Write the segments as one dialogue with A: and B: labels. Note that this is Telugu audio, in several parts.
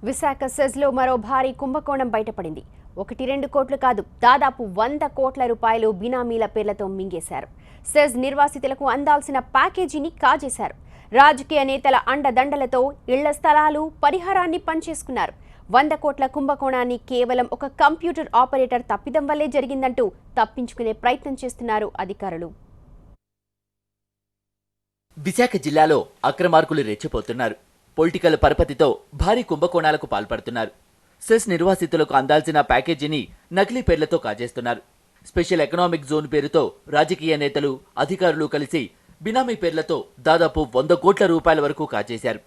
A: విశాఖ సెజ్లో మరో భారీ కుంభకోణం బయటపడింది. 1-2 కోట్లు కాదు, దాదాపు 100 కోట్ల రూపాయలు బినామీల పేర్లతో మింగేశారు. సెజ్ నిర్వాసితులకు అందాల్సిన ప్యాకేజీని కాజేశారు. రాజకీయ నేతల అండదండలతో ఇళ్ల స్థలాలు, పరిహారాన్ని పంచేసుకున్నారు. 100 కోట్ల కుంభకోణాన్ని కేవలం ఒక కంప్యూటర్ ఆపరేటర్ తప్పిదం వల్లే జరిగిందంటూ తప్పించుకునే ప్రయత్నం చేస్తున్నారు అధికారులు.
B: విశాఖ జిల్లాలో అక్రమార్కులు రెచ్చిపోతున్నారు. పొలిటికల్ పరపతితో భారీ కుంభకోణాలకు పాల్పడుతున్నారు. సెస్ నిర్వాసితులకు అందాల్సిన ప్యాకేజీని నకిలీ పేర్లతో కాజేస్తున్నారు. స్పెషల్ ఎకనామిక్ జోన్ పేరుతో రాజకీయ నేతలు, అధికారులు కలిసి బినామీ పేర్లతో దాదాపు 100 కోట్ల రూపాయల వరకు కాజేశారు.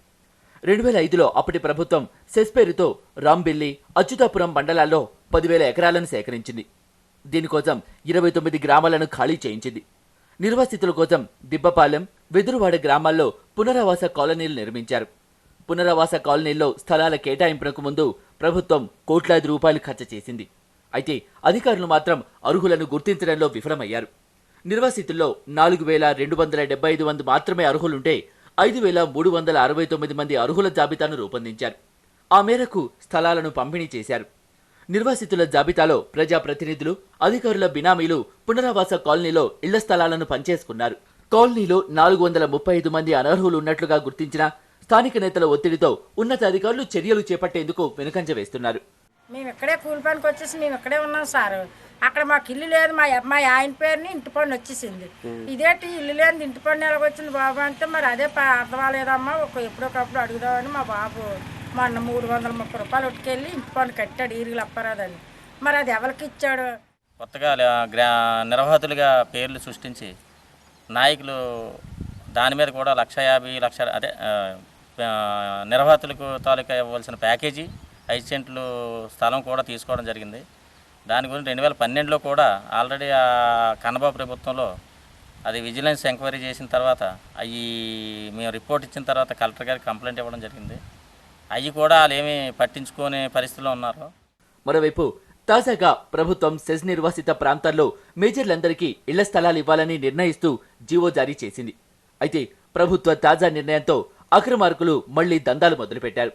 B: 2005లో అప్పటి ప్రభుత్వం సెస్ పేరుతో రాంబిల్లి, అచ్యుతాపురం మండలాల్లో 10,000 ఎకరాలను సేకరించింది. దీనికోసం 29 గ్రామాలను ఖాళీ చేయించింది. నిర్వాసితుల కోసం దిబ్బపాలెం, వెదురువాడ గ్రామాల్లో పునరావాస కాలనీలు నిర్మించారు. పునరావాస కాలనీల్లో స్థలాల కేటాయింపునకు ముందు ప్రభుత్వం కోట్లాది రూపాయలు ఖర్చు చేసింది. అయితే అధికారులు మాత్రం అర్హులను గుర్తించడంలో విఫలమయ్యారు. నిర్వాసితుల్లో 4,275 మంది మాత్రమే అర్హులుంటే 5,369 మంది అర్హుల జాబితాను రూపొందించారు. ఆ మేరకు స్థలాలను పంపిణీ చేశారు. నిర్వాసితుల జాబితాలో ప్రజాప్రతినిధులు, అధికారుల బినామీలు పునరావాస కాలనీలో ఇళ్ల స్థలాలను పంచేసుకున్నారు. కాలనీలో 435 మంది అనర్హులు ఉన్నట్లుగా గుర్తించిన స్థానిక నేతల ఒత్తిడితో ఉన్నతాధికారులు చర్యలు చేపట్టేందుకు వెనుకంజ వేస్తున్నారు.
C: మేము ఇక్కడే కూలి పనికి వచ్చేసి మేము ఇక్కడే ఉన్నాం సార్. అక్కడ మాకు ఇల్లు లేదు. మా ఆయన పేరుని ఇంటి పన్ను వచ్చేసింది. ఇదేంటి ఇల్లు లేని ఇంటి పన్ను ఎలాగొచ్చింది బాబు అంటే మరి అదే అర్థవాలేదమ్మా, ఎప్పుడొకప్పుడు అడుగుదామని మా బాబు మొన్న 330 రూపాయలు ఉట్టుకెళ్ళి ఇంటి పన్ను కట్టాడు ఈరుగులు అప్పారాదని. మరి అది ఎవరికి ఇచ్చాడు?
D: కొత్తగా నిర్వాహతులుగా పేర్లు సృష్టించి నాయకులు దాని మీద కూడా 1,50,000 అదే నిర్వాహతులకు తాలూకా ఇవ్వాల్సిన ప్యాకేజీ 5 సెంట్లు స్థలం కూడా తీసుకోవడం జరిగింది. దాని గురించి 2012లో కూడా ఆల్రెడీ ఆ కన్నబాబు ప్రభుత్వంలో అది విజిలెన్స్ ఎంక్వైరీ చేసిన తర్వాత అవి మేము రిపోర్ట్ ఇచ్చిన తర్వాత కలెక్టర్ గారికి కంప్లైంట్ ఇవ్వడం జరిగింది. అవి కూడా వాళ్ళు ఏమీ పట్టించుకునే పరిస్థితిలో ఉన్నారు.
B: మరోవైపు తాజాగా ప్రభుత్వం సెజ్ నిర్వాసిత ప్రాంతాల్లో మేజర్లందరికీ ఇళ్ల స్థలాలు ఇవ్వాలని నిర్ణయిస్తూ జీవో జారీ చేసింది. అయితే ప్రభుత్వ తాజా నిర్ణయంతో అక్రమార్కులు మళ్లీ దందాలు మొదలుపెట్టారు.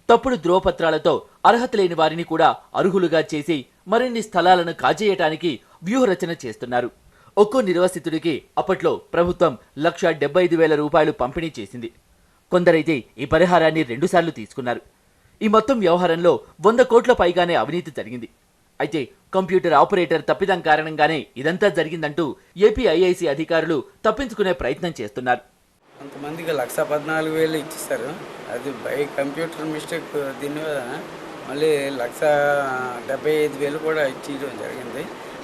B: తప్పుడు ధ్రువపత్రాలతో అర్హత లేని వారిని కూడా అర్హులుగా చేసి మరిన్ని స్థలాలను కాజేయటానికి వ్యూహరచన చేస్తున్నారు. ఒక్కో నిర్వాసితుడికి అప్పట్లో ప్రభుత్వం 1,75,000 రూపాయలు పంపిణీ చేసింది. కొందరైతే ఈ పరిహారాన్ని 2 సార్లు తీసుకున్నారు. ఈ మొత్తం వ్యవహారంలో 100 కోట్ల పైగానే అవినీతి జరిగింది. అయితే కంప్యూటర్ ఆపరేటర్ తప్పిదం కారణంగానే ఇదంతా జరిగిందంటూ ఏపీఐఐసి అధికారులు తప్పించుకునే ప్రయత్నం చేస్తున్నారు.
E: కొంతమందికి 1,14,000 ఇచ్చేస్తారు. అది బై కంప్యూటర్ మిస్టేక్. దీని మీద మళ్ళీ 1,75,000 కూడా ఇచ్చేయడం జరిగింది.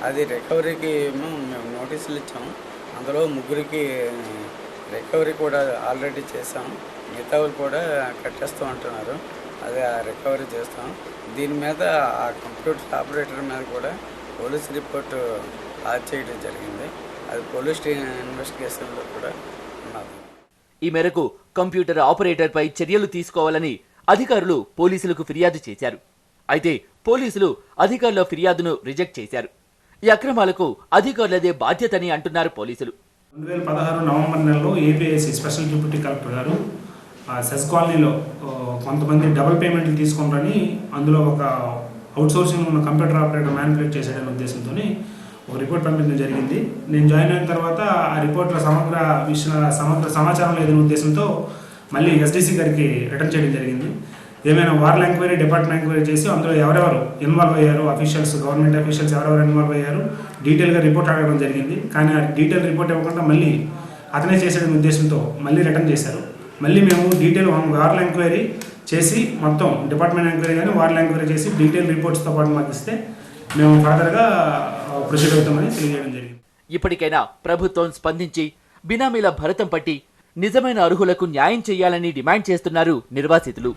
E: అది రికవరీకి మేము నోటీసులు ఇచ్చాము. అందులో 3కి రికవరీ కూడా ఆల్రెడీ చేసాం. మిగతా వాళ్ళు కూడా కట్టేస్తూ అంటున్నారు. అదే రికవరీ చేస్తాం. దీని మీద ఆ కంప్యూటర్ ఆపరేటర్ మీద కూడా పోలీస్ రిపోర్టు లాడ్జ్ చేయడం జరిగింది. అది పోలీస్ ఇన్వెస్టిగేషన్లో కూడా ఉన్నది.
B: ఈ మేరకు కంప్యూటర్ ఆపరేటర్పై చర్యలు తీసుకోవాలని అధికారులు పోలీసులకు ఫిర్యాదు చేశారు. అయితే పోలీసులు అధికారుల ఫిర్యాదును రిజెక్ట్ చేశారు. ఈ అక్రమాలకు అధికారులదే బాధ్యతని అంటున్నారు పోలీసులు.
F: 2016 నవంబర్ నెలలో ఏపీఐసి స్పెషల్ డిప్యూటీ కలెక్టర్ గారు సెస్ కాలనీలో కొంతమంది డబుల్ పేమెంట్లు తీసుకుంటారని అందులో ఒక అవుట్సోర్సింగ్ ఉన్న కంప్యూటర్ ఆపరేటర్ మ్యానిపులేట్ చేసేయడం ఉద్దేశంతో ఒక రిపోర్ట్ పంపించడం జరిగింది. నేను జాయిన్ అయిన తర్వాత ఆ రిపోర్ట్లో సమగ్ర సమాచారం లేదనే ఉద్దేశంతో మళ్ళీ ఎస్డీసీ గారికి రిటర్న్ చేయడం జరిగింది. ఏమైనా వార్ల ఎంక్వైరీ, డిపార్ట్మెంట్ ఎంక్వైరీ చేసి అందులో ఎవరెవరు ఇన్వాల్వ్ అయ్యారు, అఫీషియల్స్, గవర్నమెంట్ అఫీషియల్స్ ఎవరెవరు ఇన్వాల్వ్ అయ్యారు డీటెయిల్గా రిపోర్ట్ అడగడం జరిగింది. కానీ ఆ డీటెయిల్ రిపోర్ట్ ఇవ్వకుండా మళ్ళీ అతనే చేసేయడం ఉద్దేశంతో మళ్ళీ రిటర్న్ చేశారు. మళ్ళీ మేము డీటెయిల్ వార్ల ఎంక్వైరీ చేసి మొత్తం డిపార్ట్మెంట్ ఎంక్వైరీ కానీ వార్ల ఎంక్వైరీ చేసి డీటెయిల్ రిపోర్ట్స్తో పాటు మాకు ఇస్తే మేము ఫర్దర్గా ప్రొసీడ్ అవుతామని తెలియజేయడం జరిగింది.
B: ఇప్పటికైనా ప్రభుత్వం స్పందించి బినామీల భరతం పట్టి నిజమైన అర్హులకు న్యాయం చేయాలని డిమాండ్ చేస్తున్నారు నిర్వాసితులు.